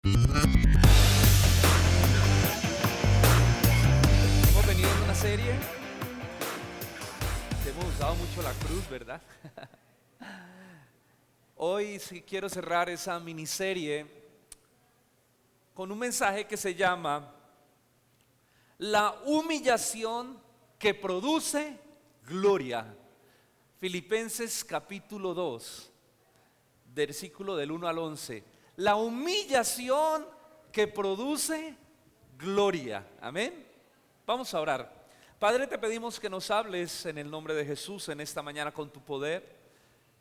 Hemos venido en una serie que hemos usado mucho la cruz, ¿verdad? Hoy sí quiero cerrar esa miniserie con un mensaje que se llama La humillación que produce gloria. Filipenses capítulo 2, versículo del 1 al 11. La humillación que produce gloria. Amén. Vamos a orar. Padre, te pedimos que nos hables en el nombre de Jesús en esta mañana con tu poder.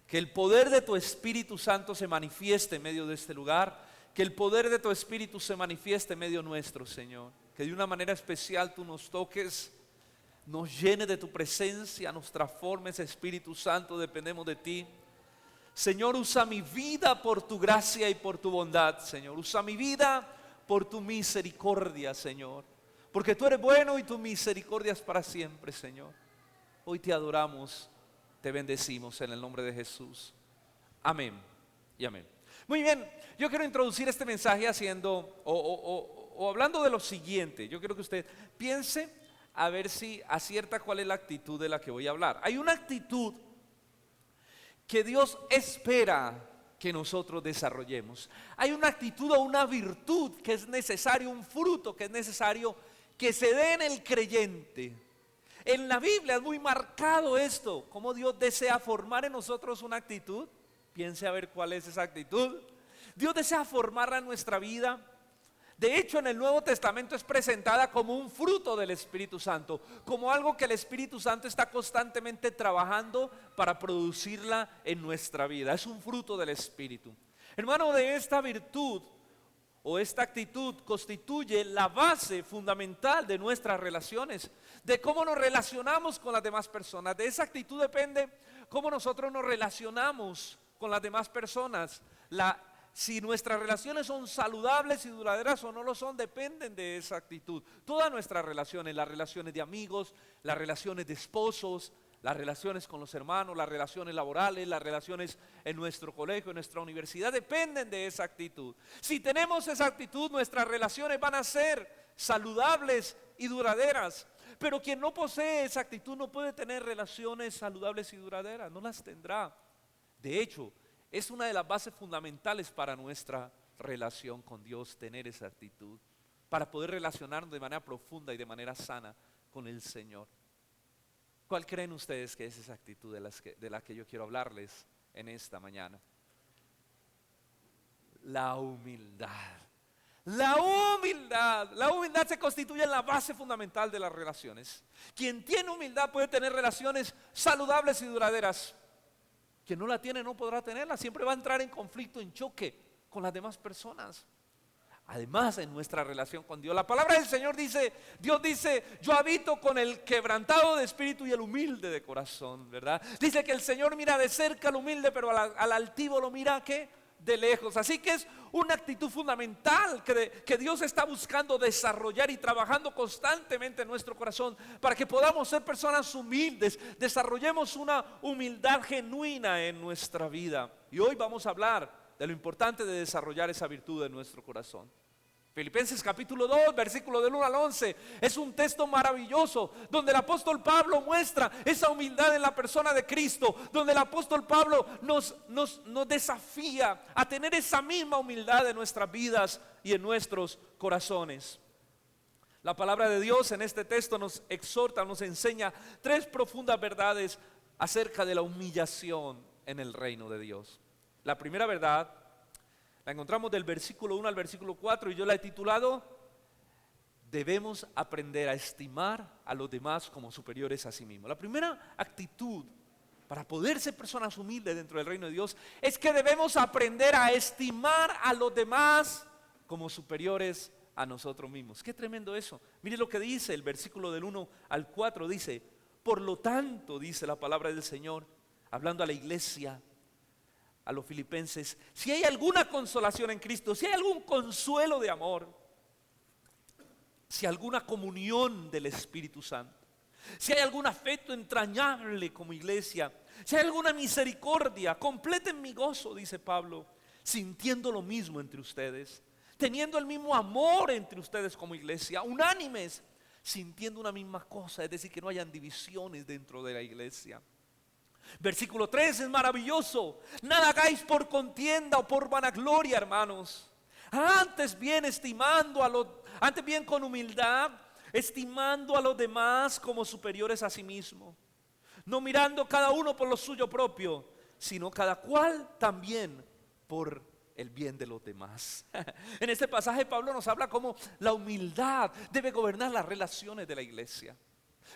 Que el poder de tu Espíritu Santo se manifieste en medio de este lugar. Que el poder de tu Espíritu se manifieste en medio nuestro, Señor. Que de una manera especial tú nos toques, nos llene de tu presencia, nos transformes, Espíritu Santo, dependemos de ti. Señor, usa mi vida por tu gracia y por tu bondad, Señor. Usa mi vida por tu misericordia, Señor. Porque tú eres bueno y tu misericordia es para siempre, Señor. Hoy te adoramos, te bendecimos en el nombre de Jesús. Amén y amén. Muy bien, yo quiero introducir este mensaje haciendo o hablando de lo siguiente. Yo quiero que usted piense a ver si acierta cuál es la actitud de la que voy a hablar. Hay una actitud que Dios espera que nosotros desarrollemos. Hay una actitud o una virtud que es necesario, un fruto que es necesario que se dé en el creyente. En la Biblia es muy marcado esto, cómo Dios desea formar en nosotros una actitud. Piense a ver cuál es esa actitud. Dios desea formarla en nuestra vida. De hecho, en el Nuevo Testamento es presentada como un fruto del Espíritu Santo, como algo que el Espíritu Santo está constantemente trabajando para producirla en nuestra vida. Es un fruto del Espíritu. Hermano, de esta virtud o esta actitud constituye la base fundamental de nuestras relaciones, de cómo nos relacionamos con las demás personas. De esa actitud depende cómo nosotros nos relacionamos con las demás personas. Si nuestras relaciones son saludables y duraderas o no lo son, dependen de esa actitud. Todas nuestras relaciones, las relaciones de amigos, las relaciones de esposos, las relaciones con los hermanos, las relaciones laborales, las relaciones en nuestro colegio, en nuestra universidad, dependen de esa actitud. Si tenemos esa actitud, nuestras relaciones van a ser saludables y duraderas. Pero quien no posee esa actitud no puede tener relaciones saludables y duraderas, no las tendrá. De hecho, es una de las bases fundamentales para nuestra relación con Dios, tener esa actitud, para poder relacionarnos de manera profunda y de manera sana con el Señor. ¿Cuál creen ustedes que es esa actitud de la que yo quiero hablarles en esta mañana? La humildad. La humildad se constituye en la base fundamental de las relaciones. Quien tiene humildad puede tener relaciones saludables y duraderas. Quien no la tiene no podrá tenerla, siempre va a entrar en conflicto, en choque con las demás personas. Además, en nuestra relación con Dios, la palabra del Señor dice, Dios dice, yo habito con el quebrantado de espíritu y el humilde de corazón, ¿verdad? Dice que el Señor mira de cerca al humilde, pero al altivo lo mira, ¿qué? De lejos. Así que es una actitud fundamental que Dios está buscando desarrollar y trabajando constantemente en nuestro corazón para que podamos ser personas humildes, desarrollemos una humildad genuina en nuestra vida. Y hoy vamos a hablar de lo importante de desarrollar esa virtud en nuestro corazón. Filipenses capítulo 2, versículo del 1 al 11, es un texto maravilloso donde el apóstol Pablo muestra esa humildad en la persona de Cristo, donde el apóstol Pablo nos desafía a tener esa misma humildad en nuestras vidas y en nuestros corazones. La palabra de Dios en este texto nos exhorta, nos enseña tres profundas verdades acerca de la humillación en el reino de Dios. La primera verdad la encontramos del versículo 1 al versículo 4 y yo la he titulado: debemos aprender a estimar a los demás como superiores a sí mismos. La primera actitud para poder ser personas humildes dentro del reino de Dios es que debemos aprender a estimar a los demás como superiores a nosotros mismos. Qué tremendo eso. Mire lo que dice el versículo del 1 al 4, dice: por lo tanto, dice la palabra del Señor, hablando a la iglesia, a los filipenses, si hay alguna consolación en Cristo, si hay algún consuelo de amor, si hay alguna comunión del Espíritu Santo, si hay algún afecto entrañable como iglesia, si hay alguna misericordia, completen mi gozo, dice Pablo, sintiendo lo mismo entre ustedes, teniendo el mismo amor entre ustedes como iglesia, unánimes, sintiendo una misma cosa, es decir, que no hayan divisiones dentro de la iglesia. Versículo 3 es maravilloso. Nada hagáis por contienda o por vanagloria, hermanos. Antes bien antes bien con humildad, estimando a los demás como superiores a sí mismo, no mirando cada uno por lo suyo propio, sino cada cual también por el bien de los demás. En este pasaje Pablo nos habla cómo la humildad debe gobernar las relaciones de la iglesia.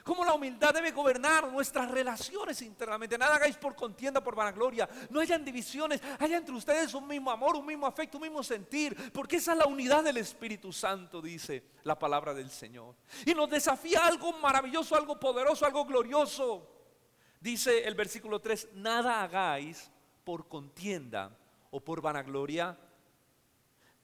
Cómo la humildad debe gobernar nuestras relaciones internamente. Nada hagáis por contienda, por vanagloria. No hayan divisiones, haya entre ustedes un mismo amor, un mismo afecto, un mismo sentir. Porque esa es la unidad del Espíritu Santo, dice la palabra del Señor. Y nos desafía algo maravilloso, algo poderoso, algo glorioso. Dice el versículo 3, nada hagáis por contienda o por vanagloria.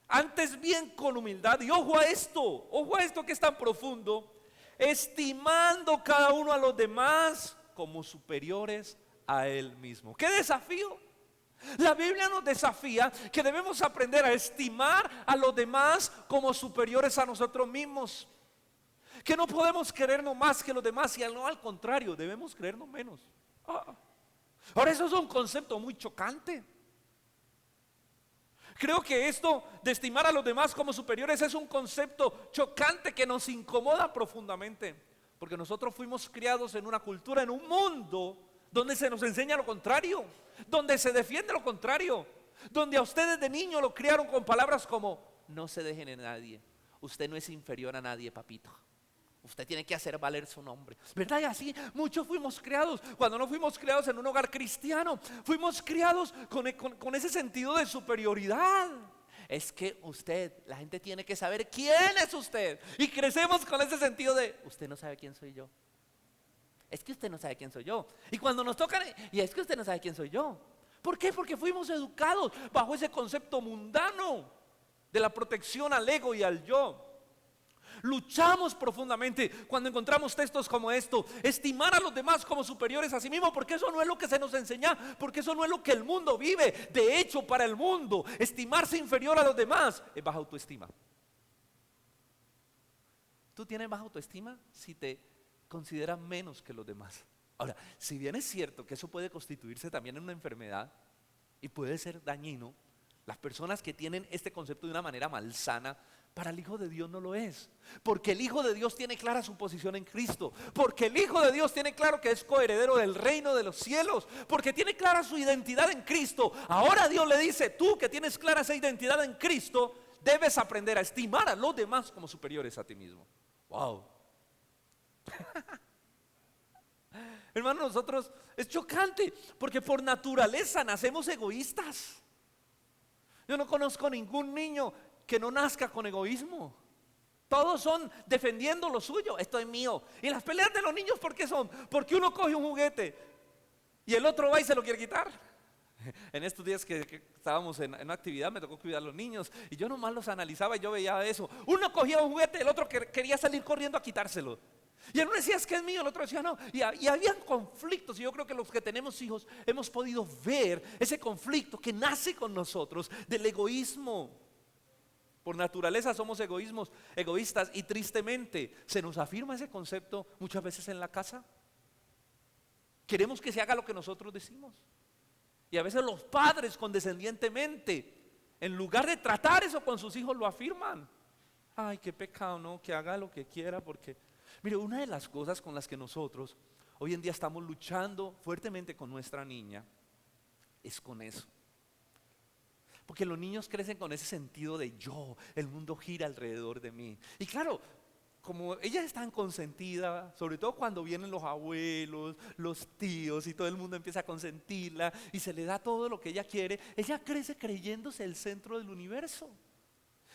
Antes bien con humildad. Y ojo a esto que es tan profundo. Estimando cada uno a los demás como superiores a él mismo. ¡Qué desafío! La Biblia nos desafía que debemos aprender a estimar a los demás como superiores a nosotros mismos. Que no podemos creernos más que los demás y no al contrario, debemos creernos menos. Ahora eso es un concepto muy chocante. Creo que esto de estimar a los demás como superiores es un concepto chocante que nos incomoda profundamente. Porque nosotros fuimos criados en una cultura, en un mundo donde se nos enseña lo contrario, donde se defiende lo contrario, donde a ustedes de niño lo criaron con palabras como: no se dejen en nadie, usted no es inferior a nadie, papito. Usted tiene que hacer valer su nombre, ¿verdad? Y así muchos fuimos criados. Cuando no fuimos criados en un hogar cristiano, fuimos criados con ese sentido de superioridad. Es que la gente tiene que saber quién es usted. Y crecemos con ese sentido de: usted no sabe quién soy yo. Es que usted no sabe quién soy yo. Y cuando nos tocan, y es que usted no sabe quién soy yo. ¿Por qué? Porque fuimos educados bajo ese concepto mundano de la protección al ego y al yo. Luchamos profundamente cuando encontramos textos como esto: estimar a los demás como superiores a sí mismo, porque eso no es lo que se nos enseña, porque eso no es lo que el mundo vive. De hecho, para el mundo, estimarse inferior a los demás es baja autoestima. Tú tienes baja autoestima si te consideras menos que los demás. Ahora, si bien es cierto que eso puede constituirse también en una enfermedad y puede ser dañino, las personas que tienen este concepto de una manera malsana, para el Hijo de Dios no lo es. Porque el Hijo de Dios tiene clara su posición en Cristo. Porque el Hijo de Dios tiene claro que es coheredero del reino de los cielos. Porque tiene clara su identidad en Cristo. Ahora Dios le dice: tú que tienes clara esa identidad en Cristo, debes aprender a estimar a los demás como superiores a ti mismo. Wow. Hermanos, nosotros es chocante porque por naturaleza nacemos egoístas. Yo no conozco ningún niño que no nazca con egoísmo. Todos son defendiendo lo suyo. Esto es mío. Y las peleas de los niños, ¿por qué son? Porque uno coge un juguete y el otro va y se lo quiere quitar. En estos días que estábamos en una actividad, me tocó cuidar a los niños y yo nomás los analizaba y yo veía eso. Uno cogía un juguete, el otro quería salir corriendo a quitárselo. Y uno decía: es que es mío, el otro decía: no. Y habían conflictos. Y yo creo que los que tenemos hijos hemos podido ver ese conflicto que nace con nosotros del egoísmo. Por naturaleza somos egoístas, y tristemente se nos afirma ese concepto muchas veces en la casa. Queremos que se haga lo que nosotros decimos. Y a veces los padres condescendientemente, en lugar de tratar eso con sus hijos, lo afirman. Ay, qué pecado, no, que haga lo que quiera, porque mire, una de las cosas con las que nosotros hoy en día estamos luchando fuertemente con nuestra niña es con eso. Porque los niños crecen con ese sentido de yo, el mundo gira alrededor de mí. Y claro, como ellas están consentidas, sobre todo cuando vienen los abuelos, los tíos y todo el mundo empieza a consentirla y se le da todo lo que ella quiere, ella crece creyéndose el centro del universo.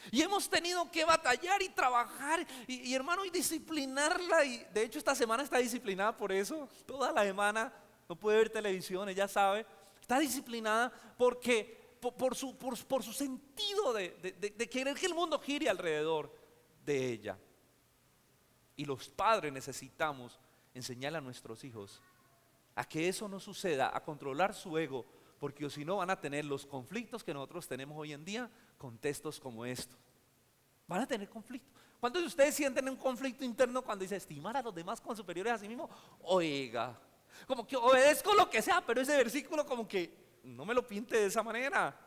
Y hemos tenido que batallar y trabajar y hermano, y disciplinarla. Y de hecho esta semana está disciplinada por eso. Toda la semana no puede ver televisión, ella sabe. Está disciplinada porque por su sentido de querer que el mundo gire alrededor de ella. Y los padres necesitamos enseñarle a nuestros hijos a que eso no suceda, a controlar su ego, porque si no van a tener los conflictos que nosotros tenemos hoy en día con textos como estos. Van a tener conflicto. ¿Cuántos de ustedes sienten un conflicto interno cuando dice estimar a los demás como superiores a sí mismo? Oiga, como que obedezco lo que sea, pero ese versículo como que no me lo pinte de esa manera.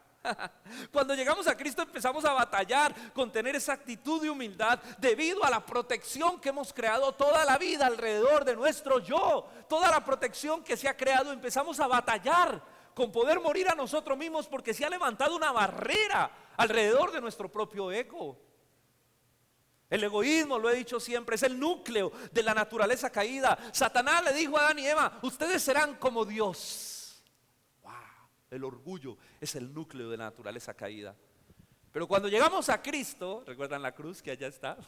Cuando llegamos a Cristo empezamos a batallar con tener esa actitud de humildad debido a la protección que hemos creado toda la vida alrededor de nuestro yo. Toda la protección que se ha creado, empezamos a batallar con poder morir a nosotros mismos porque se ha levantado una barrera alrededor de nuestro propio ego. El egoísmo, lo he dicho siempre, es el núcleo de la naturaleza caída. Satanás le dijo a Adán y Eva: ustedes serán como Dios. El orgullo es el núcleo de la naturaleza caída. Pero cuando llegamos a Cristo, ¿recuerdan la cruz que allá está?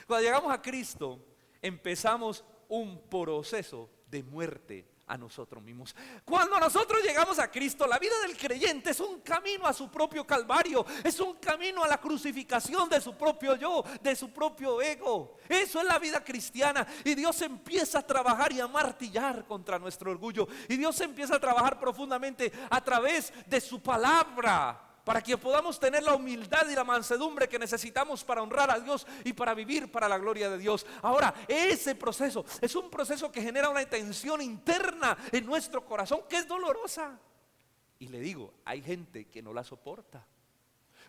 Cuando llegamos a Cristo, empezamos un proceso de muerte a nosotros mismos. Cuando nosotros llegamos a Cristo, la vida del creyente es un camino a su propio calvario, es un camino a la crucificación de su propio yo, de su propio ego. Eso es la vida cristiana, y Dios empieza a trabajar y a martillar contra nuestro orgullo, y Dios empieza a trabajar profundamente a través de su palabra, para que podamos tener la humildad y la mansedumbre que necesitamos para honrar a Dios y para vivir para la gloria de Dios. Ahora, ese proceso es un proceso que genera una tensión interna en nuestro corazón que es dolorosa. Y le digo, hay gente que no la soporta.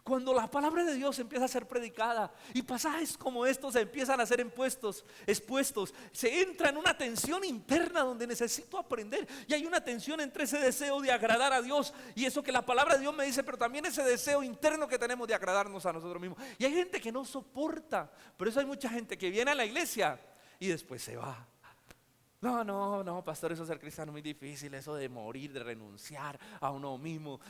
Cuando la palabra de Dios empieza a ser predicada y pasajes como estos empiezan a ser expuestos, se entra en una tensión interna donde necesito aprender, y hay una tensión entre ese deseo de agradar a Dios y eso que la palabra de Dios me dice, pero también ese deseo interno que tenemos de agradarnos a nosotros mismos. Y hay gente que no soporta. Por eso hay mucha gente que viene a la iglesia y después se va. No, pastor, eso de ser cristiano es muy difícil, eso de morir, de renunciar a uno mismo,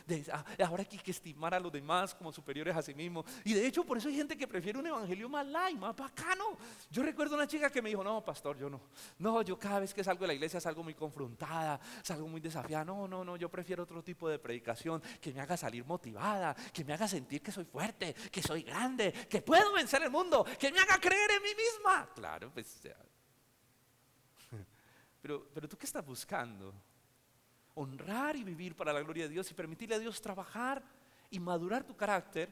ahora hay que estimar a los demás como superiores a sí mismo. Y de hecho por eso hay gente que prefiere un evangelio más light, más bacano. Yo recuerdo una chica que me dijo: no, pastor, yo cada vez que salgo de la iglesia salgo muy confrontada, salgo muy desafiada. No, yo prefiero otro tipo de predicación que me haga salir motivada, que me haga sentir que soy fuerte, que soy grande, que puedo vencer el mundo, que me haga creer en mí misma. Claro, pues Pero ¿tú qué estás buscando? ¿Honrar y vivir para la gloria de Dios y permitirle a Dios trabajar y madurar tu carácter?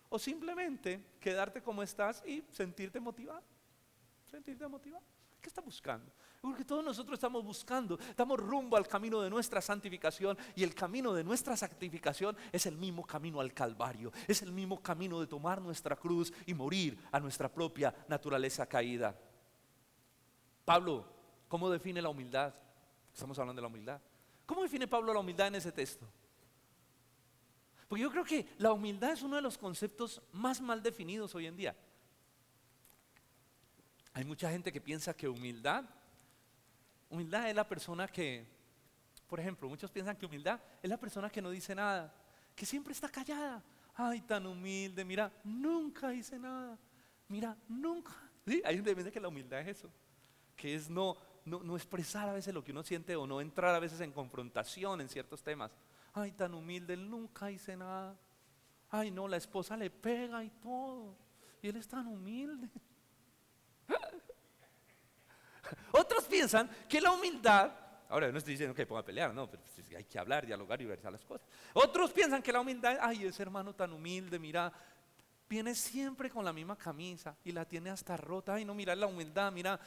¿O simplemente quedarte como estás y sentirte motivado? ¿Qué estás buscando? Porque todos nosotros estamos buscando, estamos rumbo al camino de nuestra santificación, y el camino de nuestra santificación es el mismo camino al Calvario, es el mismo camino de tomar nuestra cruz y morir a nuestra propia naturaleza caída. Pablo, ¿cómo define la humildad? Estamos hablando de la humildad. ¿Cómo define Pablo la humildad en ese texto? Porque yo creo que la humildad es uno de los conceptos más mal definidos hoy en día. Hay mucha gente que piensa que humildad es la persona que, por ejemplo, muchos piensan que humildad es la persona que no dice nada, que siempre está callada. Ay, tan humilde, mira, nunca dice nada. Mira, nunca. ¿Sí? Hay gente que piensa que la humildad es eso, que es no expresar a veces lo que uno siente, o no entrar a veces en confrontación en ciertos temas. Ay, tan humilde, él nunca dice nada. Ay, no, la esposa le pega y todo, y él es tan humilde. Otros piensan que la humildad, ahora yo no estoy diciendo que ponga a pelear, no, pero hay que hablar, dialogar y ver las cosas. Otros piensan que la humildad, ay, ese hermano tan humilde, mira, viene siempre con la misma camisa y la tiene hasta rota. Ay, no, mira la humildad, mira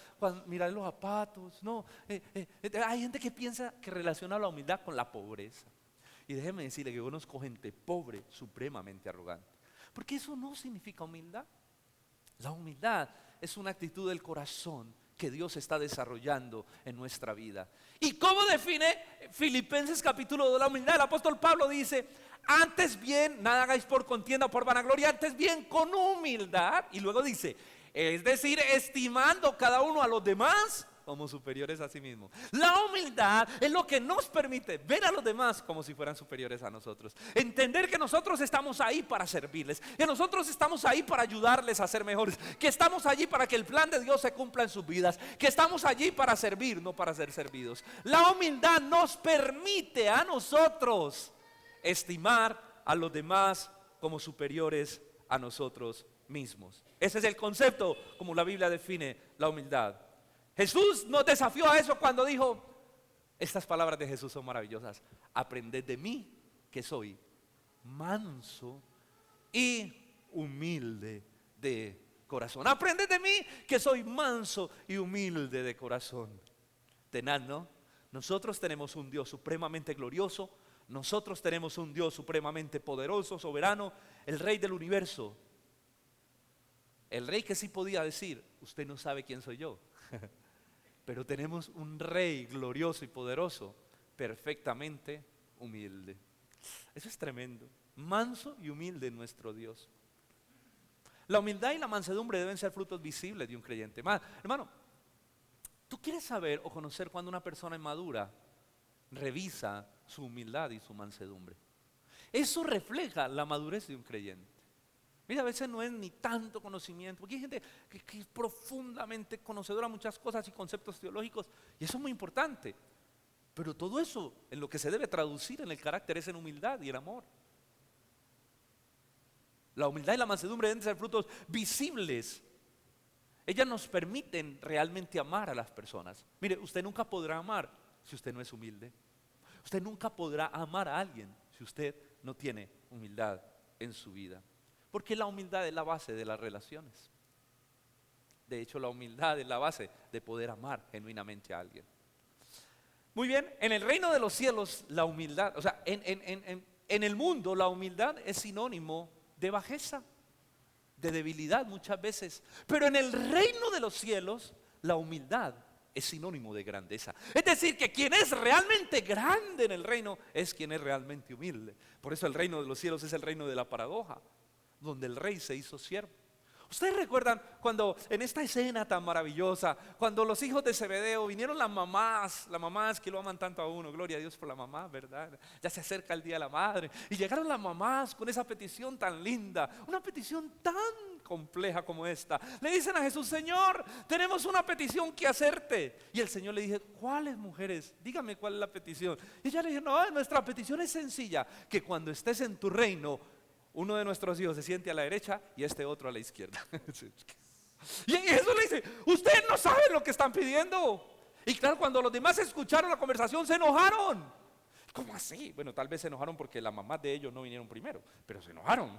los zapatos. No, hay gente que piensa que relaciona la humildad con la pobreza. Y déjeme decirle que yo conozco gente pobre, supremamente arrogante. Porque eso no significa humildad. La humildad es una actitud del corazón que Dios está desarrollando en nuestra vida. ¿Y cómo define Filipenses capítulo 2 la humildad? El apóstol Pablo dice: antes bien, nada hagáis por contienda o por vanagloria, antes bien con humildad. Y luego dice, es decir, estimando cada uno a los demás como superiores a sí mismo. La humildad es lo que nos permite ver a los demás como si fueran superiores a nosotros. Entender que nosotros estamos ahí para servirles, que nosotros estamos ahí para ayudarles a ser mejores, que estamos allí para que el plan de Dios se cumpla en sus vidas, que estamos allí para servir, no para ser servidos. La humildad nos permite a nosotros estimar a los demás como superiores a nosotros mismos. Ese es el concepto como la Biblia define la humildad. Jesús nos desafió a eso cuando dijo, estas palabras de Jesús son maravillosas: aprended de mí, que soy manso y humilde de corazón. Aprende de mí que soy manso y humilde de corazón. Tenaz, ¿no? Nosotros tenemos un Dios supremamente glorioso. Nosotros tenemos un Dios supremamente poderoso, soberano, el Rey del universo. El Rey que sí podía decir, usted no sabe quién soy yo. Pero tenemos un Rey glorioso y poderoso, perfectamente humilde. Eso es tremendo. Manso y humilde nuestro Dios. La humildad y la mansedumbre deben ser frutos visibles de un creyente. Hermano, ¿tú quieres saber o conocer cuando una persona es madura? Revisa su humildad y su mansedumbre. Eso refleja la madurez de un creyente. Mira, a veces no es ni tanto conocimiento, porque hay gente que es profundamente conocedora de muchas cosas y conceptos teológicos, y eso es muy importante. Pero todo eso en lo que se debe traducir en el carácter es en humildad y en amor. La humildad y la mansedumbre deben ser frutos visibles. Ellas nos permiten realmente amar a las personas. Mire, usted nunca podrá amar si usted no es humilde. Usted nunca podrá amar a alguien si usted no tiene humildad en su vida. Porque la humildad es la base de las relaciones. De hecho, la humildad es la base de poder amar genuinamente a alguien. Muy bien, en el reino de los cielos la humildad, o sea, en el mundo la humildad es sinónimo de bajeza, de debilidad muchas veces. Pero en el reino de los cielos la humildad es sinónimo de grandeza. Es decir, que quien es realmente grande en el reino es quien es realmente humilde. Por eso el reino de los cielos es el reino de la paradoja, donde el rey se hizo siervo. Ustedes recuerdan cuando en esta escena tan maravillosa, cuando los hijos de Zebedeo vinieron las mamás que lo aman tanto a uno, gloria a Dios por la mamá, ¿verdad? Ya se acerca el día de la madre, y llegaron las mamás con esa petición tan linda, una petición tan compleja como esta. Le dicen a Jesús, Señor, tenemos una petición que hacerte. Y el Señor le dice, ¿cuáles mujeres? Dígame cuál es la petición. Y ella le dijo, no, nuestra petición es sencilla, que cuando estés en tu reino, uno de nuestros hijos se siente a la derecha y este otro a la izquierda. Y Jesús le dice, ustedes no saben lo que están pidiendo. Y claro, cuando los demás escucharon la conversación se enojaron. ¿Cómo así? Bueno, tal vez se enojaron porque las mamás de ellos no vinieron primero, pero se enojaron.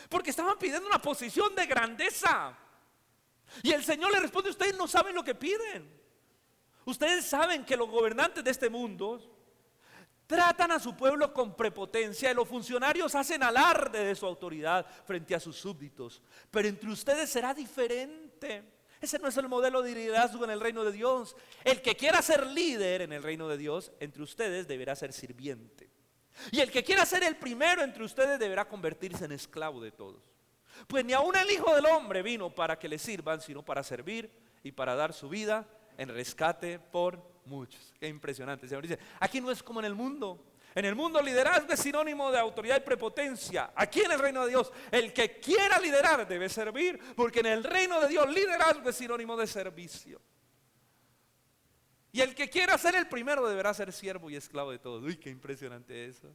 Porque estaban pidiendo una posición de grandeza. Y el Señor le responde, ustedes no saben lo que piden. Ustedes saben que los gobernantes de este mundo tratan a su pueblo con prepotencia y los funcionarios hacen alarde de su autoridad frente a sus súbditos. Pero entre ustedes será diferente. Ese no es el modelo de liderazgo en el reino de Dios. El que quiera ser líder en el reino de Dios, entre ustedes deberá ser sirviente. Y el que quiera ser el primero entre ustedes deberá convertirse en esclavo de todos. Pues ni aun el Hijo del Hombre vino para que le sirvan, sino para servir y para dar su vida en rescate por muchos. Qué impresionante. El Señor dice, aquí no es como en el mundo. En el mundo liderazgo es sinónimo de autoridad y prepotencia. Aquí en el reino de Dios, el que quiera liderar debe servir, porque en el reino de Dios liderazgo es sinónimo de servicio. Y el que quiera ser el primero deberá ser siervo y esclavo de todos. Uy, qué impresionante eso.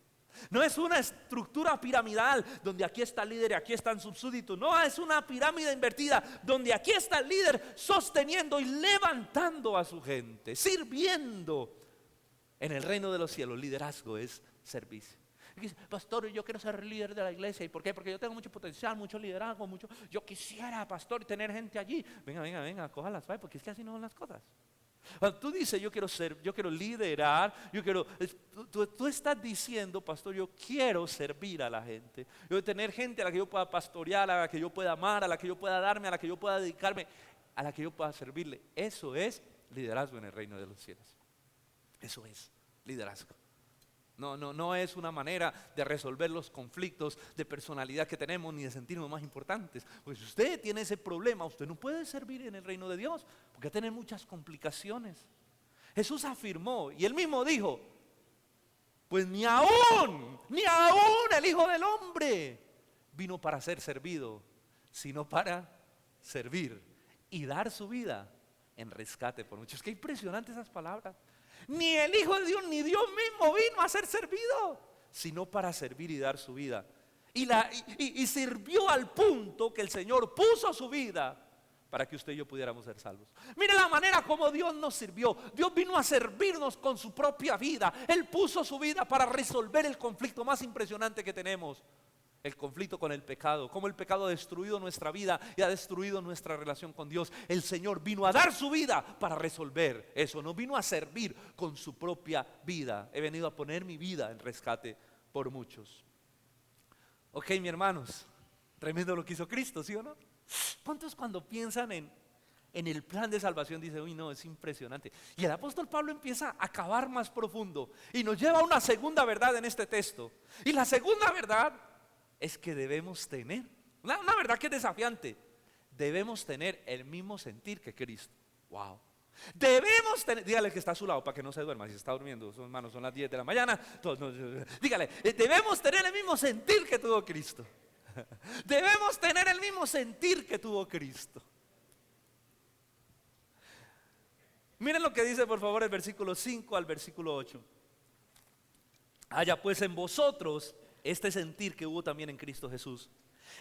No es una estructura piramidal donde aquí está el líder y aquí están sus súbditos. No, es una pirámide invertida donde aquí está el líder sosteniendo y levantando a su gente, sirviendo. En el reino de los cielos, liderazgo es servicio. Y dice, pastor, yo quiero ser líder de la iglesia. ¿Y por qué? Porque yo tengo mucho potencial, mucho liderazgo, yo quisiera, pastor, tener gente allí. Venga, cójala suave, porque es que así no son las cosas. Cuando tú dices, yo quiero liderar, tú estás diciendo, pastor, yo quiero servir a la gente. Yo quiero tener gente a la que yo pueda pastorear, a la que yo pueda amar, a la que yo pueda darme, a la que yo pueda dedicarme, a la que yo pueda servirle. Eso es liderazgo en el reino de los cielos. Eso es liderazgo. No es una manera de resolver los conflictos de personalidad que tenemos ni de sentirnos más importantes. Porque si usted tiene ese problema, usted no puede servir en el reino de Dios porque tiene muchas complicaciones. Jesús afirmó y él mismo dijo, pues ni aún el Hijo del Hombre vino para ser servido, sino para servir y dar su vida en rescate por muchos. Qué impresionante esas palabras. Ni el Hijo de Dios, ni Dios mismo vino a ser servido, sino para servir y dar su vida. Y sirvió al punto que el Señor puso su vida para que usted y yo pudiéramos ser salvos. Mire la manera como Dios nos sirvió. Dios vino a servirnos con su propia vida. Él puso su vida para resolver el conflicto más impresionante que tenemos. el conflicto con el pecado, cómo el pecado ha destruido nuestra vida y ha destruido nuestra relación con Dios. El Señor vino a dar su vida para resolver eso, no vino a servir con su propia vida. He venido a poner mi vida en rescate por muchos. Ok, mis hermanos, tremendo lo que hizo Cristo, ¿sí o no? ¿Cuántos cuando piensan en el plan de salvación dicen, uy no, es impresionante? Y el apóstol Pablo empieza a cavar más profundo y nos lleva a una segunda verdad en este texto. Y la segunda verdad es que debemos tener, una verdad que es desafiante, debemos tener el mismo sentir que Cristo. Wow. Debemos tener, dígale que está a su lado para que no se duerma, si está durmiendo, hermanos, son las 10 de la mañana, dígale, debemos tener el mismo sentir que tuvo Cristo. Debemos tener el mismo sentir que tuvo Cristo. Miren lo que dice por favor el versículo 5 al versículo 8. Haya pues en vosotros este sentir que hubo también en Cristo Jesús,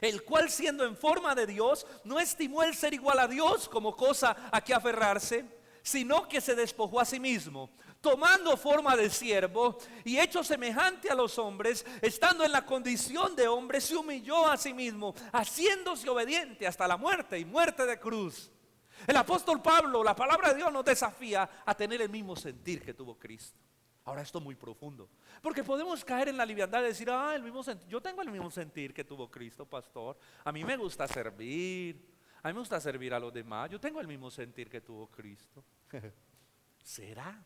el cual siendo en forma de Dios, no estimó el ser igual a Dios como cosa a que aferrarse, sino que se despojó a sí mismo, tomando forma de siervo y hecho semejante a los hombres, estando en la condición de hombre, se humilló a sí mismo, haciéndose obediente hasta la muerte y muerte de cruz. El apóstol Pablo, la palabra de Dios nos desafía a tener el mismo sentir que tuvo Cristo. Ahora esto es muy profundo, porque podemos caer en la liviandad de decir, el mismo yo tengo el mismo sentir que tuvo Cristo, pastor. A mí me gusta servir, a mí me gusta servir a los demás. Yo tengo el mismo sentir que tuvo Cristo. ¿Será?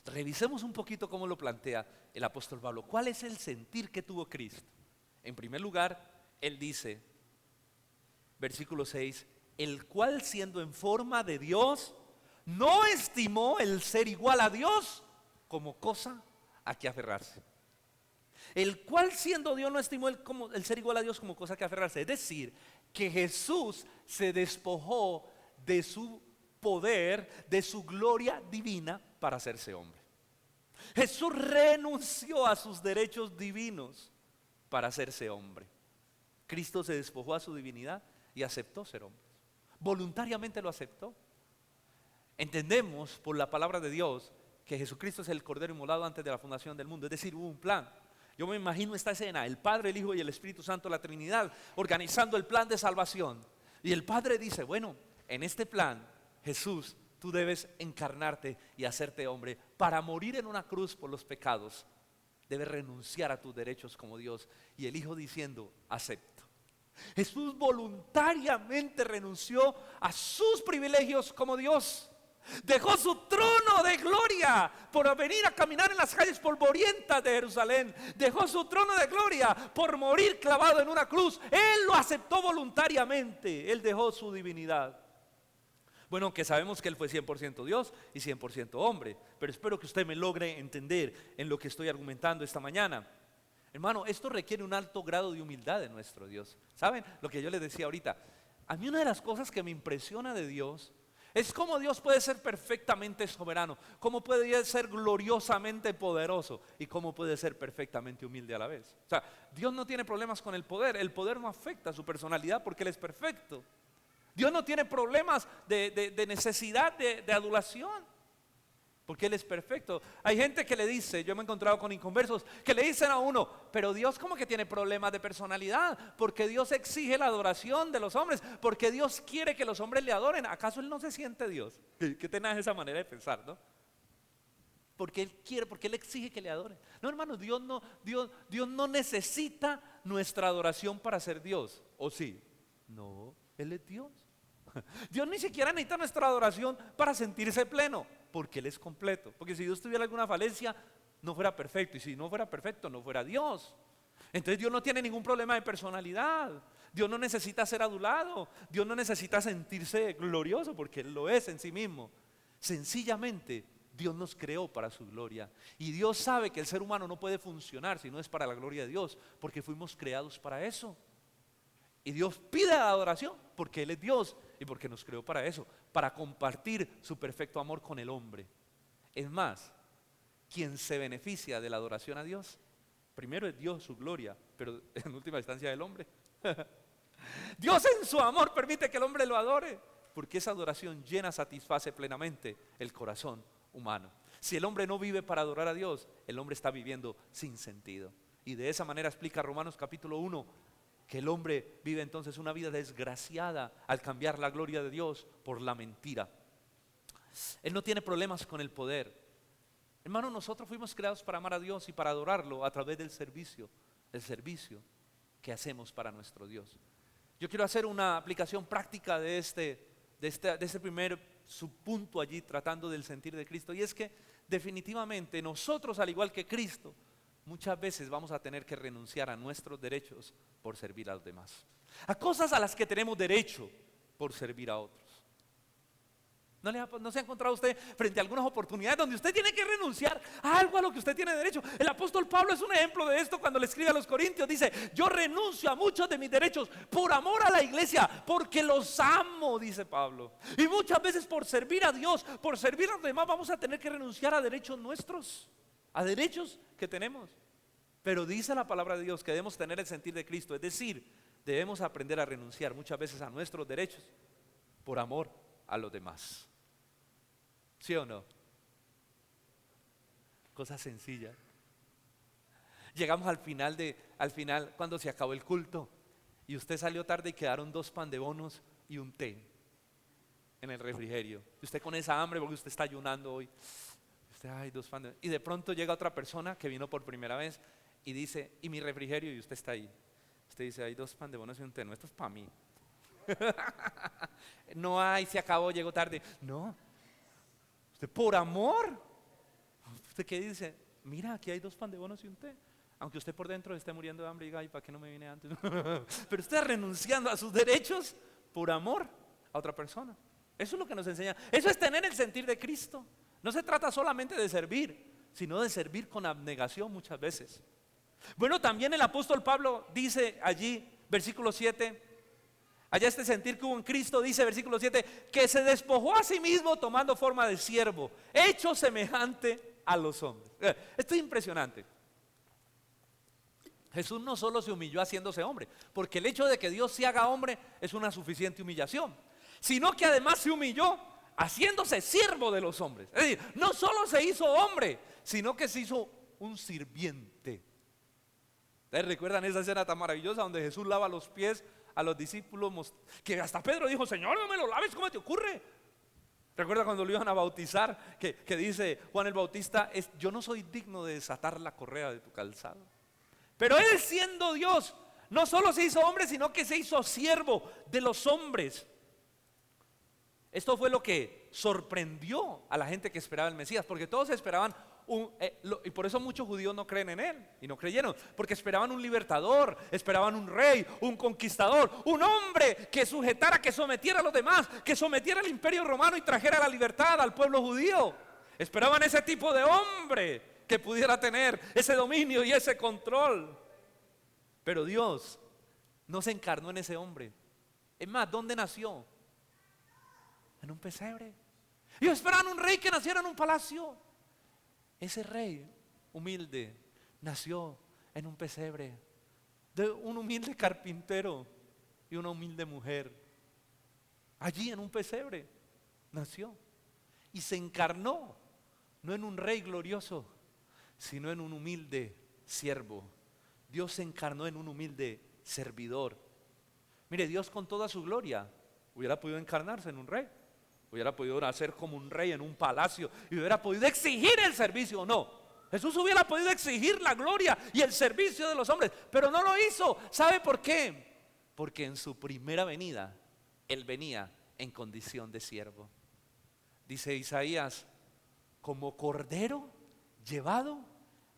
Revisemos un poquito cómo lo plantea el apóstol Pablo. ¿Cuál es el sentir que tuvo Cristo? En primer lugar, él dice, versículo 6, el cual siendo en forma de Dios, no estimó el ser igual a Dios como cosa a que aferrarse. El cual siendo Dios no estimó el ser igual a Dios como cosa a que aferrarse. Es decir, que Jesús se despojó de su poder, de su gloria divina para hacerse hombre. Jesús renunció a sus derechos divinos para hacerse hombre. Cristo se despojó a su divinidad y aceptó ser hombre. Voluntariamente lo aceptó. Entendemos por la palabra de Dios que Jesucristo es el Cordero inmolado antes de la fundación del mundo. Es decir, hubo un plan. Yo me imagino esta escena, el Padre, el Hijo y el Espíritu Santo, la Trinidad, organizando el plan de salvación. Y el Padre dice, bueno, en este plan, Jesús, tú debes encarnarte y hacerte hombre. Para morir en una cruz por los pecados, debes renunciar a tus derechos como Dios. Y el Hijo diciendo, acepto. Jesús voluntariamente renunció a sus privilegios como Dios. Dejó su trono de gloria por venir a caminar en las calles polvorientas de Jerusalén. Dejó su trono de gloria por morir clavado en una cruz. Él lo aceptó voluntariamente. Él dejó su divinidad. Bueno, que sabemos que Él fue 100% Dios y 100% hombre, pero espero que usted me logre entender en lo que estoy argumentando esta mañana. Hermano, esto requiere un alto grado de humildad de nuestro Dios. ¿Saben lo que yo les decía ahorita? A mí una de las cosas que me impresiona de Dios es cómo Dios puede ser perfectamente soberano, cómo puede ser gloriosamente poderoso y cómo puede ser perfectamente humilde a la vez. O sea, Dios no tiene problemas con el poder no afecta a su personalidad porque Él es perfecto. Dios no tiene problemas de necesidad de adulación, porque Él es perfecto. Hay gente que le dice, yo me he encontrado con inconversos, que le dicen a uno, pero Dios como que tiene problemas de personalidad, porque Dios exige la adoración de los hombres, porque Dios quiere que los hombres le adoren. ¿Acaso Él no se siente Dios? Qué tenaz esa manera de pensar, ¿no? Porque Él quiere, porque Él exige que le adoren. No, hermano, Dios no necesita nuestra adoración para ser Dios, ¿o sí? No, Él es Dios. Dios ni siquiera necesita nuestra adoración para sentirse pleno, porque Él es completo. Porque si Dios tuviera alguna falencia, no fuera perfecto, y si no fuera perfecto, no fuera Dios. Entonces Dios no tiene ningún problema de personalidad. Dios no necesita ser adulado. Dios no necesita sentirse glorioso, porque Él lo es en sí mismo. Sencillamente Dios nos creó para su gloria, y Dios sabe que el ser humano no puede funcionar si no es para la gloria de Dios, porque fuimos creados para eso. Y Dios pide la adoración porque Él es Dios y porque nos creó para eso, para compartir su perfecto amor con el hombre. Es más, quien se beneficia de la adoración a Dios, primero es Dios, su gloria, pero en última instancia el hombre. Dios en su amor permite que el hombre lo adore, porque esa adoración llena, satisface plenamente el corazón humano. Si el hombre no vive para adorar a Dios, el hombre está viviendo sin sentido. Y de esa manera explica Romanos capítulo 1 que el hombre vive entonces una vida desgraciada al cambiar la gloria de Dios por la mentira. Él no tiene problemas con el poder. Hermano, nosotros fuimos creados para amar a Dios y para adorarlo a través del servicio que hacemos para nuestro Dios. Yo quiero hacer una aplicación práctica de este primer subpunto allí, tratando del sentir de Cristo. Y es que definitivamente nosotros, al igual que Cristo, muchas veces vamos a tener que renunciar a nuestros derechos por servir a los demás, a cosas a las que tenemos derecho por servir a otros. ¿No se ha encontrado usted frente a algunas oportunidades donde usted tiene que renunciar a algo a lo que usted tiene derecho? El apóstol Pablo es un ejemplo de esto cuando le escribe a los Corintios. Dice: yo renuncio a muchos de mis derechos por amor a la iglesia, porque los amo, dice Pablo. Y muchas veces por servir a Dios, por servir a los demás, vamos a tener que renunciar a derechos nuestros, a derechos que tenemos. Pero dice la palabra de Dios que debemos tener el sentir de Cristo, es decir, debemos aprender a renunciar muchas veces a nuestros derechos por amor a los demás. ¿Sí o no? Cosa sencilla. Llegamos al final cuando se acabó el culto y usted salió tarde y quedaron 2 pan de bonos y un té en el refrigerio. Y usted con esa hambre porque usted está ayunando hoy. Usted, ay, 2 pan de bonos. Y de pronto llega otra persona que vino por primera vez y dice: ¿y mi refrigerio? Y usted está ahí. Usted dice: hay 2 pan de bonos y un té. No, esto es para mí. No hay, se acabó, llegó tarde. No. Usted, por amor, ¿usted qué dice? Mira, aquí hay 2 pan de bonos y un té. Aunque usted por dentro esté muriendo de hambre y diga: ¿y para qué no me vine antes? Pero usted está renunciando a sus derechos por amor a otra persona. Eso es lo que nos enseña. Eso es tener el sentir de Cristo. No se trata solamente de servir, sino de servir con abnegación muchas veces. Bueno, también el apóstol Pablo dice allí, versículo 7, allá este sentir que hubo en Cristo, dice versículo 7, que se despojó a sí mismo tomando forma de siervo, hecho semejante a los hombres. Esto es impresionante. Jesús no solo se humilló haciéndose hombre, porque el hecho de que Dios se haga hombre es una suficiente humillación, sino que además se humilló haciéndose siervo de los hombres. Es decir, no solo se hizo hombre, sino que se hizo un sirviente. ¿Ustedes recuerdan esa escena tan maravillosa donde Jesús lava los pies a los discípulos, que hasta Pedro dijo: Señor, no me lo laves, ¿cómo te ocurre? ¿Recuerda cuando lo iban a bautizar? Que dice Juan el Bautista: yo no soy digno de desatar la correa de tu calzado. Pero él, siendo Dios, no solo se hizo hombre, sino que se hizo siervo de los hombres. Esto fue lo que sorprendió a la gente que esperaba el Mesías, porque todos esperaban y por eso muchos judíos no creen en él y no creyeron, porque esperaban un libertador, esperaban un rey, un conquistador, un hombre que sujetara, que sometiera a los demás, que sometiera al imperio romano y trajera la libertad al pueblo judío. Esperaban ese tipo de hombre que pudiera tener ese dominio y ese control. Pero Dios no se encarnó en ese hombre. Es más, ¿dónde nació? En un pesebre. Ellos esperaban un rey que naciera en un palacio. Ese rey humilde nació en un pesebre de un humilde carpintero y una humilde mujer. Allí en un pesebre nació y se encarnó, no en un rey glorioso, sino en un humilde siervo. Dios se encarnó en un humilde servidor. Mire, Dios con toda su gloria hubiera podido encarnarse en un rey, hubiera podido nacer como un rey en un palacio y hubiera podido exigir el servicio. No, Jesús hubiera podido exigir la gloria y el servicio de los hombres, pero no lo hizo. ¿Sabe por qué? Porque en su primera venida Él venía en condición de siervo. Dice Isaías: como cordero llevado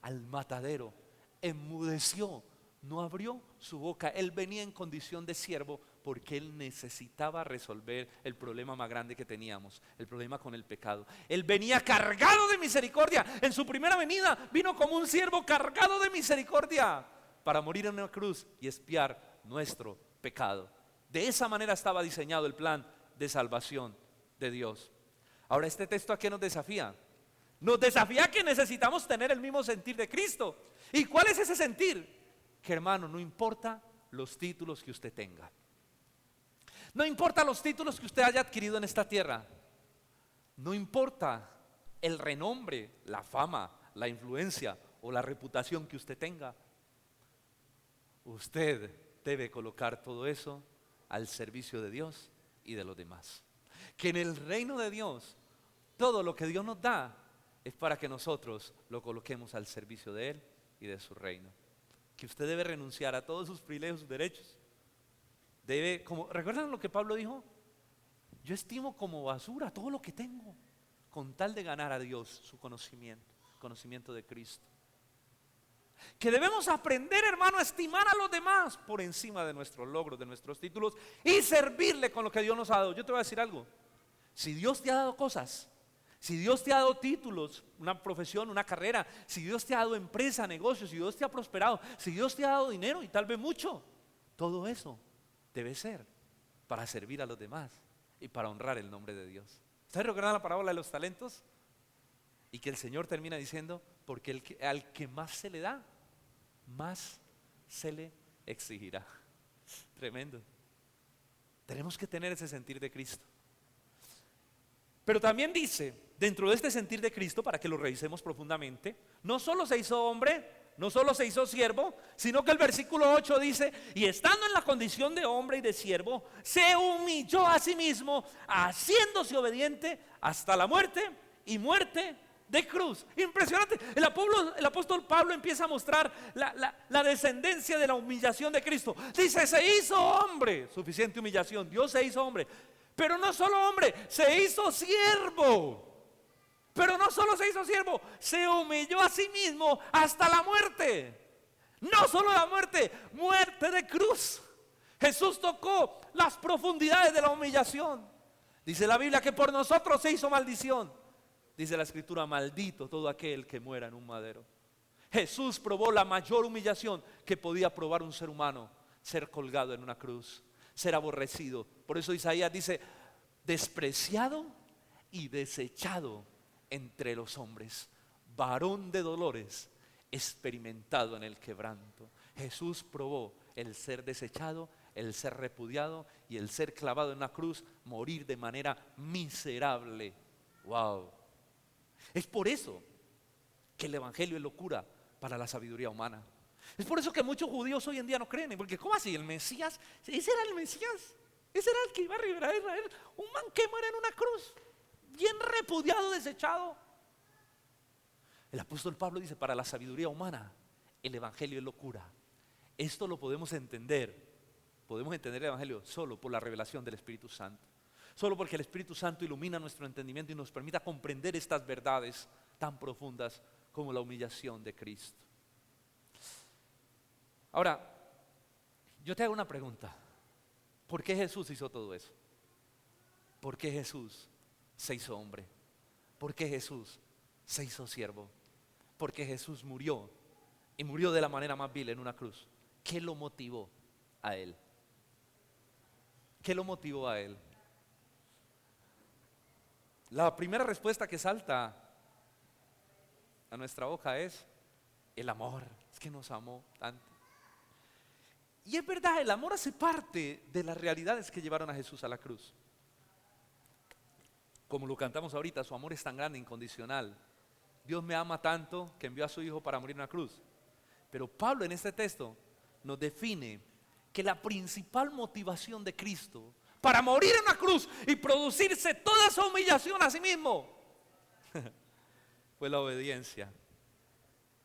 al matadero, enmudeció, no abrió su boca. Él venía en condición de siervo porque Él necesitaba resolver el problema más grande que teníamos, el problema con el pecado. Él venía cargado de misericordia. En su primera venida vino como un siervo cargado de misericordia para morir en una cruz y expiar nuestro pecado. De esa manera estaba diseñado el plan de salvación de Dios. Ahora, este texto, ¿a qué nos desafía? Nos desafía que necesitamos tener el mismo sentir de Cristo. ¿Y cuál es ese sentir? Que, hermano, no importa los títulos que usted tenga, no importa los títulos que usted haya adquirido en esta tierra, no importa el renombre, la fama, la influencia o la reputación que usted tenga, usted debe colocar todo eso al servicio de Dios y de los demás. Que en el reino de Dios, todo lo que Dios nos da es para que nosotros lo coloquemos al servicio de Él y de su reino. Que usted debe renunciar a todos sus privilegios, sus derechos. ¿Recuerdan lo que Pablo dijo? Yo estimo como basura todo lo que tengo, con tal de ganar a Dios su conocimiento de Cristo. Que debemos aprender, hermano, a estimar a los demás por encima de nuestros logros, de nuestros títulos, y servirle con lo que Dios nos ha dado. Yo te voy a decir algo: si Dios te ha dado cosas, si Dios te ha dado títulos, una profesión, una carrera, si Dios te ha dado empresa, negocios, si Dios te ha prosperado, si Dios te ha dado dinero y tal vez mucho, todo eso debe ser para servir a los demás y para honrar el nombre de Dios. ¿Ustedes recuerdan la parábola de los talentos? Y que el Señor termina diciendo, porque al que más se le da, más se le exigirá. Tremendo. Tenemos que tener ese sentir de Cristo. Pero también dice, dentro de este sentir de Cristo, para que lo revisemos profundamente, no solo se hizo hombre, no solo se hizo siervo, sino que el versículo 8 dice, y estando en la condición de hombre y de siervo, se humilló a sí mismo, haciéndose obediente hasta la muerte y muerte de cruz. Impresionante. El apóstol Pablo empieza a mostrar la descendencia de la humillación de Cristo. Dice, se hizo hombre, suficiente humillación, Dios se hizo hombre. Pero no solo hombre, se hizo siervo. Pero no solo se hizo siervo, se humilló a sí mismo hasta la muerte. No solo la muerte, muerte de cruz. Jesús tocó las profundidades de la humillación. Dice la Biblia que por nosotros se hizo maldición. Dice la Escritura, maldito todo aquel que muera en un madero. Jesús probó la mayor humillación que podía probar un ser humano: ser colgado en una cruz, ser aborrecido. Por eso Isaías dice, despreciado y desechado entre los hombres, varón de dolores, experimentado en el quebranto. Jesús probó el ser desechado, el ser repudiado y el ser clavado en una cruz, morir de manera miserable. Wow. Es por eso que el evangelio es locura para la sabiduría humana. Es por eso que muchos judíos hoy en día no creen, porque ¿cómo así? El Mesías, ese era el Mesías, ese era el que iba a liberar a Israel, un man que muere en una cruz, bien repudiado, desechado. El apóstol Pablo dice, para la sabiduría humana el evangelio es locura. Esto lo podemos entender el evangelio solo por la revelación del Espíritu Santo, solo porque el Espíritu Santo ilumina nuestro entendimiento y nos permita comprender estas verdades tan profundas como la humillación de Cristo. Ahora, yo te hago una pregunta: ¿por qué Jesús hizo todo eso? ¿Por qué Jesús se hizo hombre? ¿Por qué Jesús se hizo siervo? ¿Por qué Jesús murió? Y murió de la manera más vil en una cruz. ¿Qué lo motivó a Él? ¿Qué lo motivó a Él? La primera respuesta que salta a nuestra boca es el amor. Es que nos amó tanto. Y es verdad, el amor hace parte de las realidades que llevaron a Jesús a la cruz. Como lo cantamos ahorita, su amor es tan grande, incondicional. Dios me ama tanto que envió a su Hijo para morir en una cruz. Pero Pablo en este texto nos define que la principal motivación de Cristo para morir en una cruz y producirse toda esa humillación a sí mismo fue la obediencia.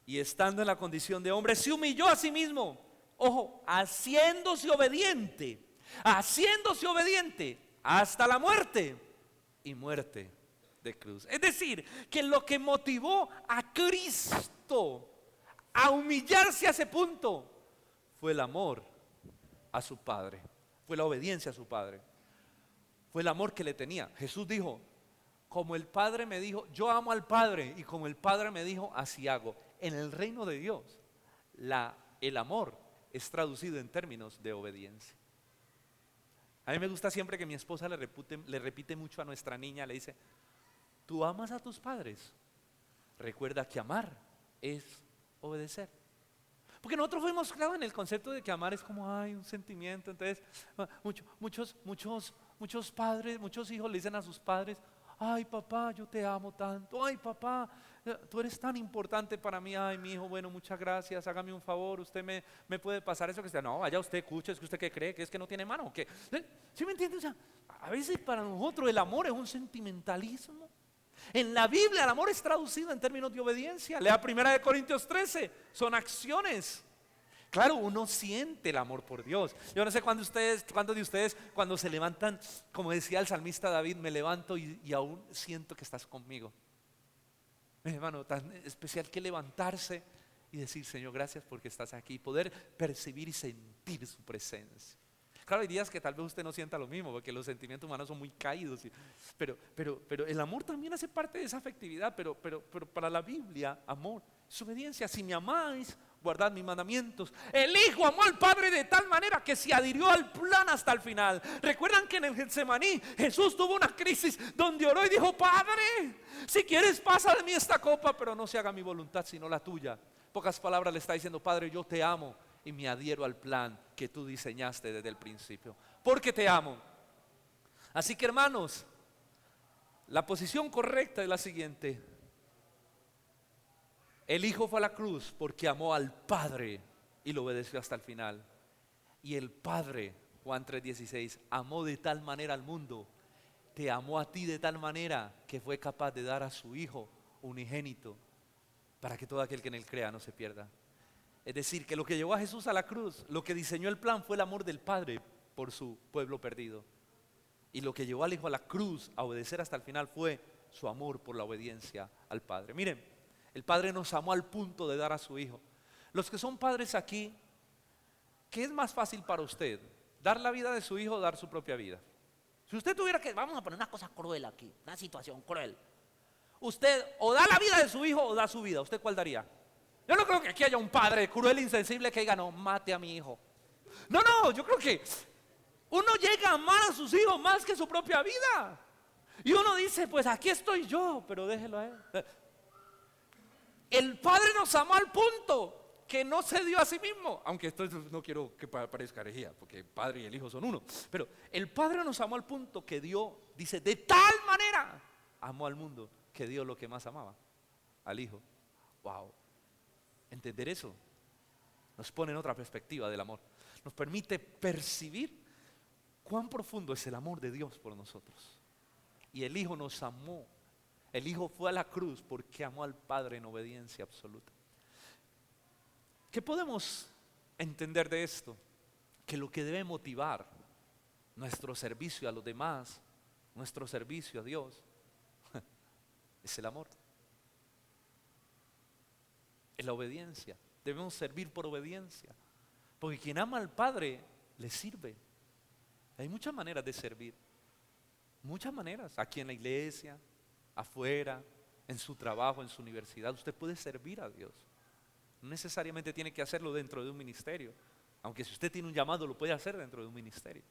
Y estando en la condición de hombre, se humilló a sí mismo. Ojo, haciéndose obediente hasta la muerte y muerte de cruz. Es decir, que lo que motivó a Cristo a humillarse a ese punto fue el amor a su Padre, fue la obediencia a su Padre, fue el amor que le tenía. Jesús dijo, como el Padre me dijo, yo amo al Padre, y como el Padre me dijo, así hago. En el reino de Dios, el amor es traducido en términos de obediencia. A mí me gusta siempre que mi esposa le repite mucho a nuestra niña, le dice, ¿tú amas a tus padres? Recuerda que amar es obedecer. Porque nosotros fuimos claros en el concepto de que amar es como un sentimiento. Entonces muchos padres, muchos hijos le dicen a sus padres, Ay, papá, yo te amo tanto. Ay, papá, tú eres tan importante para mí. Ay, mi hijo, bueno, muchas gracias. Hágame un favor, usted me puede pasar eso que está. No, vaya usted, escuche, es que usted qué cree, que es que no tiene mano. ¿Qué? ¿Sí me entiende? O sea, a veces para nosotros el amor es un sentimentalismo. En la Biblia el amor es traducido en términos de obediencia. Lea 1 Corintios 13, son acciones. Claro, uno siente el amor por Dios. Yo no sé cuándo de ustedes, cuando se levantan, como decía el salmista David, me levanto y aún siento que estás conmigo. Hermano, tan especial que levantarse y decir, Señor, gracias porque estás aquí. Poder percibir y sentir su presencia. Claro, hay días que tal vez usted no sienta lo mismo, porque los sentimientos humanos son muy caídos. Pero el amor también hace parte de esa afectividad. Pero para la Biblia, amor es obediencia. Si me amáis, guardad mis mandamientos. El Hijo amó al Padre de tal manera que se adhirió al plan hasta el final. Recuerdan que en el Getsemaní Jesús tuvo una crisis donde oró y dijo, Padre, si quieres pasa de mí esta copa, pero no se haga mi voluntad sino la tuya. Pocas palabras le está diciendo, Padre, yo te amo y me adhiero al plan que tú diseñaste desde el principio, porque te amo. Así que, hermanos, la posición correcta es la siguiente: el Hijo fue a la cruz porque amó al Padre y lo obedeció hasta el final. Y el Padre, Juan 3:16, amó de tal manera al mundo, te amó a ti de tal manera que fue capaz de dar a su Hijo unigénito para que todo aquel que en él crea no se pierda. Es decir, que lo que llevó a Jesús a la cruz, lo que diseñó el plan fue el amor del Padre por su pueblo perdido. Y lo que llevó al Hijo a la cruz a obedecer hasta el final fue su amor por la obediencia al Padre. Miren, el Padre nos amó al punto de dar a su Hijo. Los que son padres aquí, ¿qué es más fácil para usted? ¿Dar la vida de su hijo o dar su propia vida? Si usted tuviera que, vamos a poner una cosa cruel aquí, una situación cruel. Usted o da la vida de su hijo o da su vida. ¿Usted cuál daría? Yo no creo que aquí haya un padre cruel e insensible que diga, no, mate a mi hijo. No, yo creo que uno llega a amar a sus hijos más que su propia vida. Y uno dice, pues aquí estoy yo, pero déjelo a él. El Padre nos amó al punto que no se dio a sí mismo. Aunque esto no quiero que parezca herejía, porque el Padre y el Hijo son uno. Pero el Padre nos amó al punto que dio, dice, de tal manera amó al mundo que dio lo que más amaba, al Hijo. Wow. Entender eso nos pone en otra perspectiva del amor. Nos permite percibir cuán profundo es el amor de Dios por nosotros. Y el Hijo nos amó. El Hijo fue a la cruz porque amó al Padre en obediencia absoluta. ¿Qué podemos entender de esto? Que lo que debe motivar nuestro servicio a los demás, nuestro servicio a Dios, es el amor. Es la obediencia. Debemos servir por obediencia. Porque quien ama al Padre le sirve. Hay muchas maneras de servir. Muchas maneras. Aquí en la iglesia, afuera, en su trabajo, en su universidad. Usted puede servir a Dios. No necesariamente tiene que hacerlo dentro de un ministerio. Aunque si usted tiene un llamado, lo puede hacer dentro de un ministerio.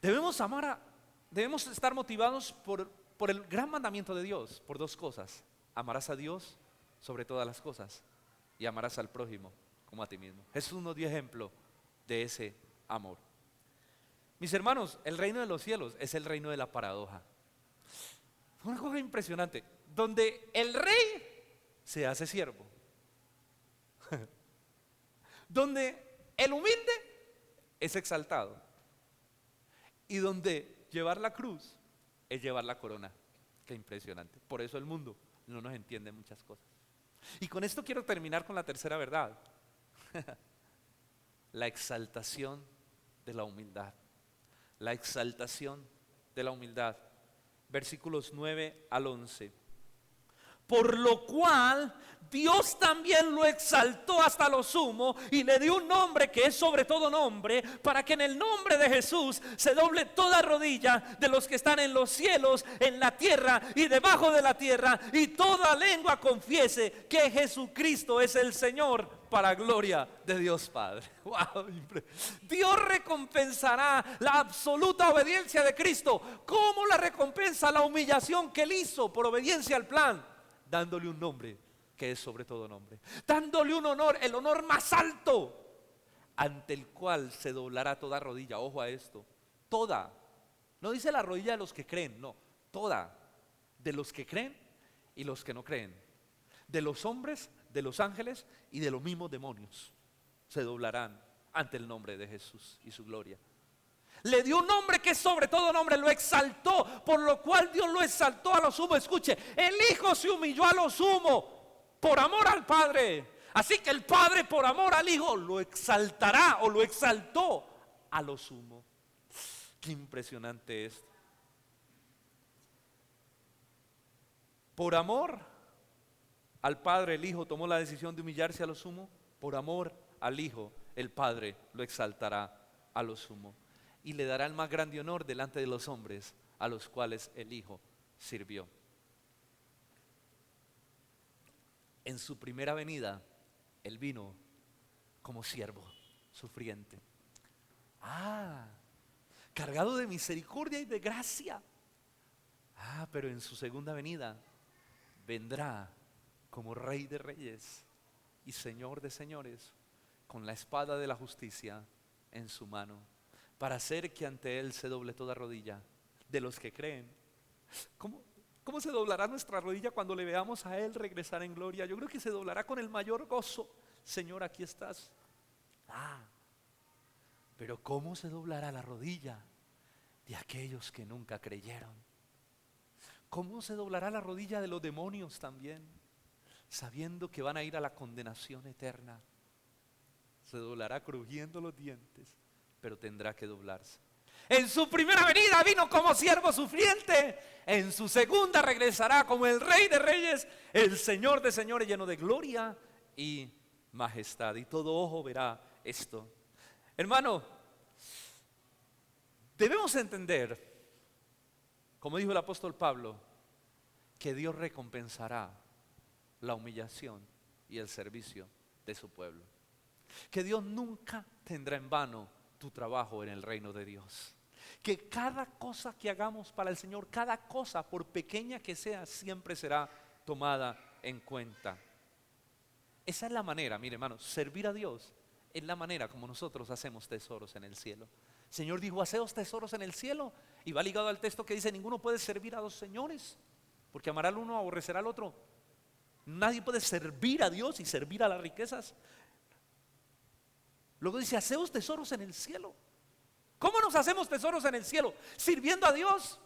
Debemos estar motivados por el gran mandamiento de Dios. Por dos cosas. Amarás a Dios sobre todas las cosas y amarás al prójimo como a ti mismo. Jesús nos dio ejemplo de ese amor. Mis hermanos, el reino de los cielos es el reino de la paradoja. Una cosa impresionante, donde el rey se hace siervo, donde el humilde es exaltado y donde llevar la cruz es llevar la corona. Qué impresionante. Por eso el mundo no nos entiende muchas cosas. Y con esto quiero terminar con la tercera verdad. La exaltación de la humildad. La exaltación de la humildad. Versículos 9 al 11. Por lo cual Dios también lo exaltó hasta lo sumo y le dio un nombre que es sobre todo nombre, para que en el nombre de Jesús se doble toda rodilla de los que están en los cielos, en la tierra y debajo de la tierra, y toda lengua confiese que Jesucristo es el Señor, para gloria de Dios Padre. Wow. Dios recompensará la absoluta obediencia de Cristo. ¿Cómo la recompensa? La humillación que Él hizo por obediencia al plan, dándole un nombre que es sobre todo nombre, dándole un honor, el honor más alto, ante el cual se doblará toda rodilla. Ojo a esto, toda. No dice la rodilla de los que creen, no, toda, de los que creen y los que no creen, de los hombres, de los ángeles y de los mismos demonios, se doblarán ante el nombre de Jesús y su gloria. Le dio un nombre que es sobre todo nombre, lo exaltó, por lo cual Dios lo exaltó a lo sumo. Escuche, el Hijo se humilló a lo sumo por amor al Padre. Así que el Padre por amor al Hijo lo exaltará o lo exaltó a lo sumo. Qué impresionante esto. Por amor al Padre, el Hijo tomó la decisión de humillarse a lo sumo. Por amor al Hijo, el Padre lo exaltará a lo sumo y le dará el más grande honor delante de los hombres a los cuales el Hijo sirvió. En su primera venida, Él vino como siervo sufriente. Cargado de misericordia y de gracia. Pero en su segunda venida vendrá como Rey de Reyes y Señor de Señores, con la espada de la justicia en su mano, para hacer que ante Él se doble toda rodilla de los que creen. ¿Cómo se doblará nuestra rodilla cuando le veamos a Él regresar en gloria? Yo creo que se doblará con el mayor gozo. Señor, aquí estás. Pero ¿cómo se doblará la rodilla de aquellos que nunca creyeron? ¿Cómo se doblará la rodilla de los demonios también, sabiendo que van a ir a la condenación eterna? Se doblará crujiendo los dientes, pero tendrá que doblarse. En su primera venida vino como siervo sufriente. En su segunda regresará como el Rey de Reyes, el Señor de Señores, lleno de gloria y majestad. Y todo ojo verá esto. Hermano, debemos entender, como dijo el apóstol Pablo, que Dios recompensará la humillación y el servicio de su pueblo. Que Dios nunca tendrá en vano tu trabajo en el reino de Dios. Que cada cosa que hagamos para el Señor, cada cosa, por pequeña que sea, siempre será tomada en cuenta. Esa es la manera, mire hermano, servir a Dios es la manera como nosotros hacemos tesoros en el cielo. El Señor dijo, haceos tesoros en el cielo, y va ligado al texto que dice, ninguno puede servir a dos señores, porque amará al uno, aborrecerá al otro. Nadie puede servir a Dios y servir a las riquezas. Luego dice, haceos tesoros en el cielo. ¿Cómo nos hacemos tesoros en el cielo? Sirviendo a Dios,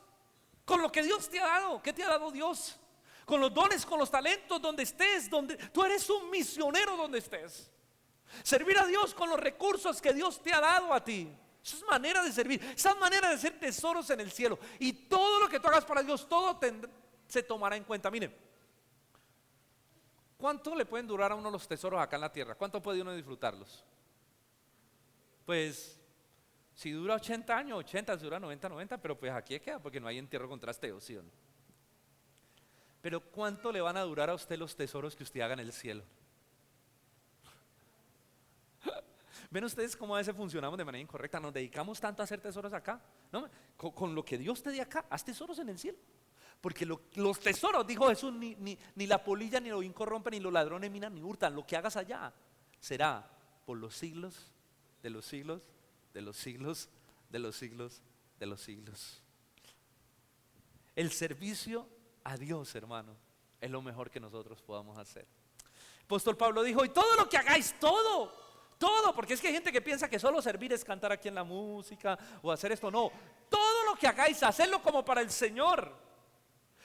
con lo que Dios te ha dado. ¿Qué te ha dado Dios? Con los dones, con los talentos, donde estés, tú eres un misionero donde estés. Servir a Dios con los recursos que Dios te ha dado a ti. Esa es manera de servir, esa es manera de hacer tesoros en el cielo. Y todo lo que tú hagas para Dios, todo se tomará en cuenta. Miren, ¿cuánto le pueden durar a uno los tesoros acá en la tierra? ¿Cuánto puede uno disfrutarlos? Pues si dura 80 años, 80, si dura 90, 90, pero pues aquí queda porque no hay entierro con trasteo, ¿sí o no? Pero ¿cuánto le van a durar a usted los tesoros que usted haga en el cielo? ¿Ven ustedes cómo a veces funcionamos de manera incorrecta? Nos dedicamos tanto a hacer tesoros acá, ¿no? Con lo que Dios te dé acá, haz tesoros en el cielo. Porque los tesoros, dijo Jesús, ni la polilla ni lo incorrompen, ni los ladrones minan ni hurtan. Lo que hagas allá será por los siglos de los siglos, de los siglos, de los siglos, de los siglos. El servicio a Dios, hermano, es lo mejor que nosotros podamos hacer. El apóstol Pablo dijo, y todo lo que hagáis, todo, porque es que hay gente que piensa que solo servir es cantar aquí en la música o hacer esto. No, todo lo que hagáis, hacerlo como para el Señor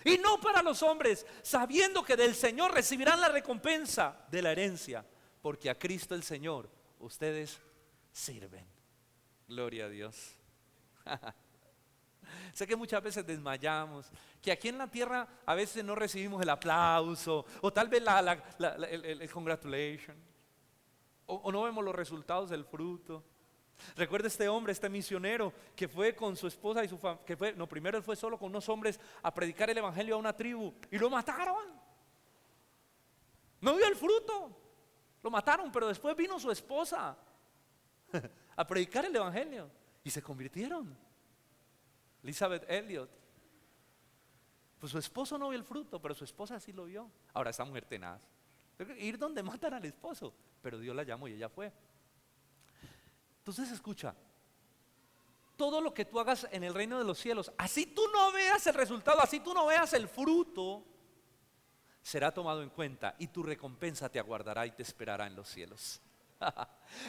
y no para los hombres, sabiendo que del Señor recibirán la recompensa de la herencia, porque a Cristo el Señor ustedes sirven. Gloria a Dios. Sé que muchas veces desmayamos, que aquí en la tierra a veces no recibimos el aplauso o tal vez el congratulation, o no vemos los resultados del fruto. Recuerda este hombre, este misionero que fue con su esposa y su familia, primero él fue solo con unos hombres a predicar el evangelio a una tribu y lo mataron. No vio el fruto, lo mataron, pero después vino su esposa a predicar el evangelio y se convirtieron. Elizabeth Elliot, pues su esposo no vio el fruto, pero su esposa sí lo vio. Ahora esta mujer tenaz, ir donde matan al esposo, pero Dios la llamó y ella fue. Entonces escucha, todo lo que tú hagas en el reino de los cielos, así tú no veas el resultado, así tú no veas el fruto, será tomado en cuenta y tu recompensa te aguardará y te esperará en los cielos.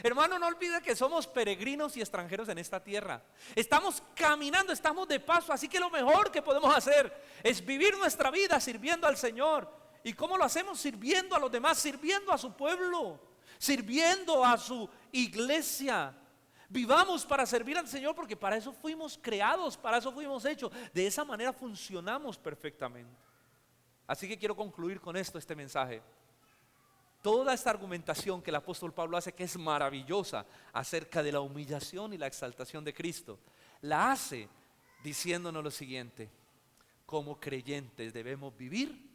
Hermano, no olvide que somos peregrinos y extranjeros en esta tierra. Estamos caminando, estamos de paso, así que lo mejor que podemos hacer es vivir nuestra vida sirviendo al Señor. ¿Y cómo lo hacemos? Sirviendo a los demás, sirviendo a su pueblo, sirviendo a su iglesia. Vivamos para servir al Señor, porque para eso fuimos creados, para eso fuimos hechos. De esa manera funcionamos perfectamente. Así que quiero concluir con esto, este mensaje. Toda esta argumentación que el apóstol Pablo hace, que es maravillosa, acerca de la humillación y la exaltación de Cristo, la hace diciéndonos lo siguiente: como creyentes debemos vivir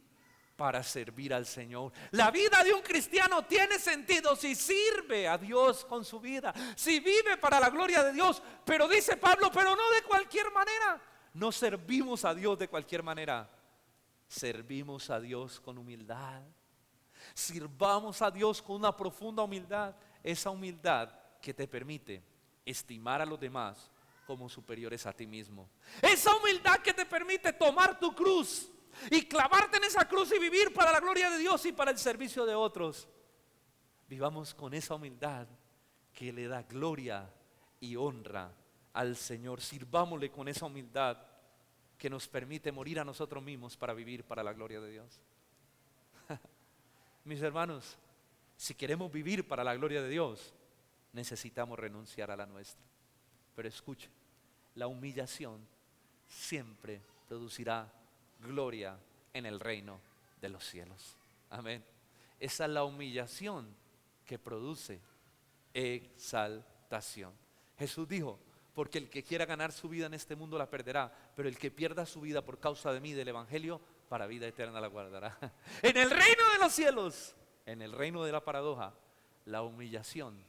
para servir al Señor. La vida de un cristiano tiene sentido si sirve a Dios con su vida, si vive para la gloria de Dios. Pero dice Pablo, pero no de cualquier manera. No servimos a Dios de cualquier manera. Servimos a Dios con humildad. Sirvamos a Dios con una profunda humildad. Esa humildad que te permite estimar a los demás como superiores a ti mismo. Esa humildad que te permite tomar tu cruz y clavarte en esa cruz y vivir para la gloria de Dios y para el servicio de otros. Vivamos con esa humildad que le da gloria y honra al Señor. Sirvámosle con esa humildad que nos permite morir a nosotros mismos para vivir para la gloria de Dios. Mis hermanos, si queremos vivir para la gloria de Dios, necesitamos renunciar a la nuestra. Pero escuche, la humillación siempre producirá gloria en el reino de los cielos. Amén. Esa es la humillación que produce exaltación. Jesús dijo, porque el que quiera ganar su vida en este mundo la perderá, pero el que pierda su vida por causa de mí, del evangelio, para vida eterna la guardará. En el reino de los cielos, en el reino de la paradoja, la humillación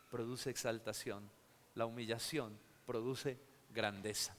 produce exaltación, la humillación produce grandeza.